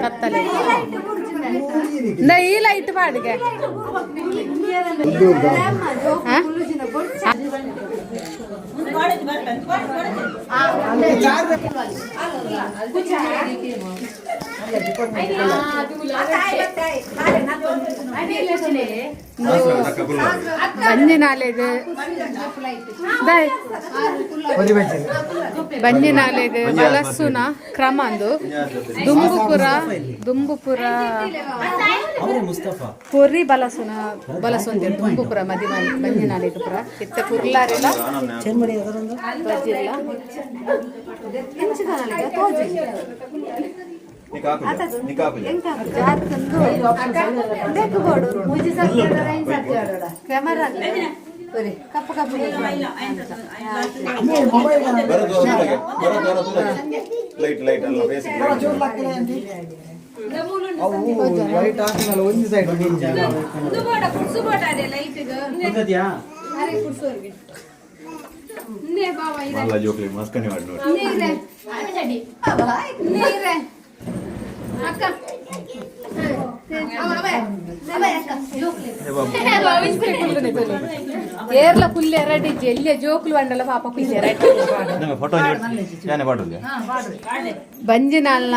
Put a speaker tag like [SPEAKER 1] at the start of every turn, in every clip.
[SPEAKER 1] ಕತ್ತಲೆ ಈ ಲೈಟ್ ಬಾಡಿಗೆ ಬಂಜಿನಾಲೆಗ್ ಬಂಜಿನಾಲೆಗ್ ಬಲಸುನ ಕ್ರಮಂದು ದುಂಬುಪುರ ಪೊರ್ರಿ ಬಲಸುನ ಬಲಸೊಂದಿರು ದುಂಬುಪುರ ಮದಿ ಬಂಜಿನಾಲೆಗ್ ಪುರ ಇತ್ತ ಕುರ್ಲಾರಿಲ್ಲ ಕಪ್ಪು ಕಪ್ಪು ಏರ್ಲ ಫುಲ್ ಎರಡಿ ಎಲ್ಲಿಯ ಜೋಕುಲು ಬಂಡಲ ಪಾಪ ಕುಯ್ಯ ಬಂಜಿನಾಲ್ನ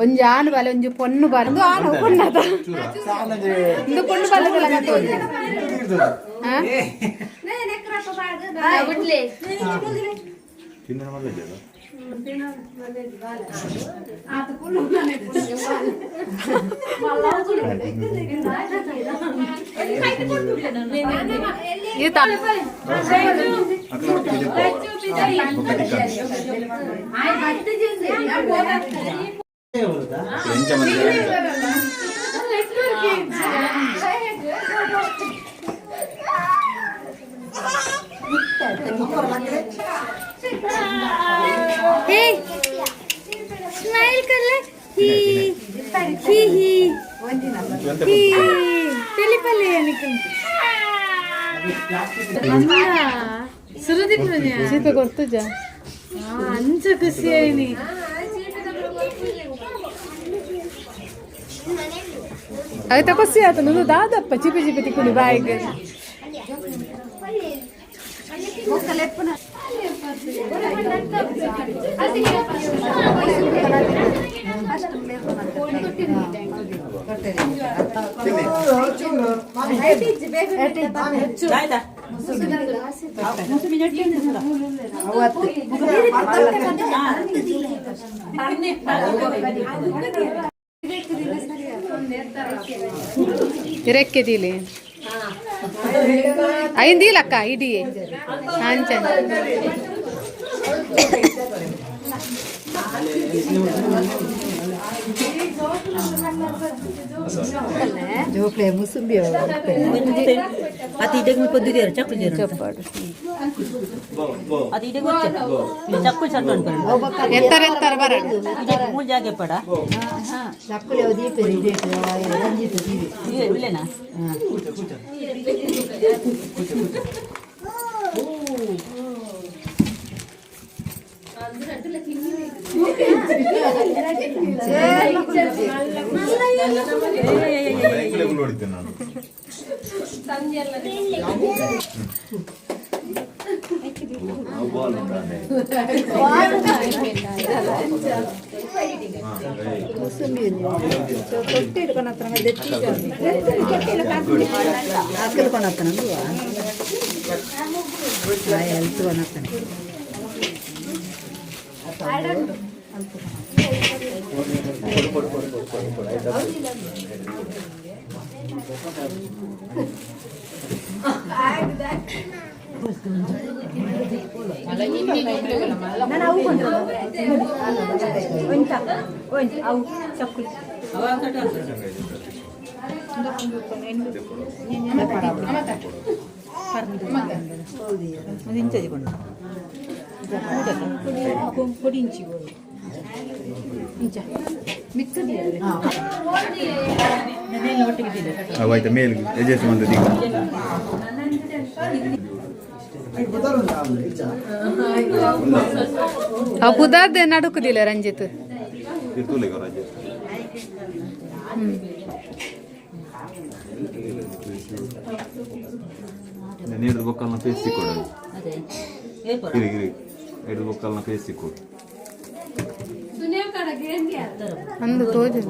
[SPEAKER 1] ಒಂಜಿ ಆನು ಬಾಲೆ ಒಂಜಿ ಪೊಣ್ಣು ಬಾಲೆ ಆನು ಪೊಣ್ಣದ ಒಂದು ಪೊಣ್ಣು ಬಾಲೆದಲ್ಲ स्माइल कर ले ही ही ही पहले पहले यानी सुरुदी पुरने सीता करते जा अंच खुशी है नहीं अगर तक खुशी आता ना तो दादा पची पची पची कुनी बाइक रेक्के दिले अయింది లక్క ఇది అంచన్ జోక్లే ముసుంబి అతి దగ్గర పొద్దుగారు చెప్పాడు అది దగ్గర చక్కులు చట్టండి ఎత్తర బరడు మూడు జాగే పడా చక్కులు అవది పెరిగి రంజిత్ ఇది విలేనా
[SPEAKER 2] ಆಯ್ತಾ ಮೇಲ್ ಅಡ್ಜಸ್ಟ್ಮೆಂಟ್ ಈಗ
[SPEAKER 3] ಪುದಾರ್ದ ನಡುಕುದಿಲ್ಲ ರಂಜಿತ್
[SPEAKER 2] ನೀರು ಬೊಕ್ಕಲ್ನ ಫೇಸ್ ಸಿಕ್ಕೋಡು ಗಿರಿ ಗಿರಿ ಎರಡು ಬೊಕ್ಕಲ್ನ ಫೇಸ್ ಸಿಕ್ಕೋಡು
[SPEAKER 3] ಅಂದು ತೋಜು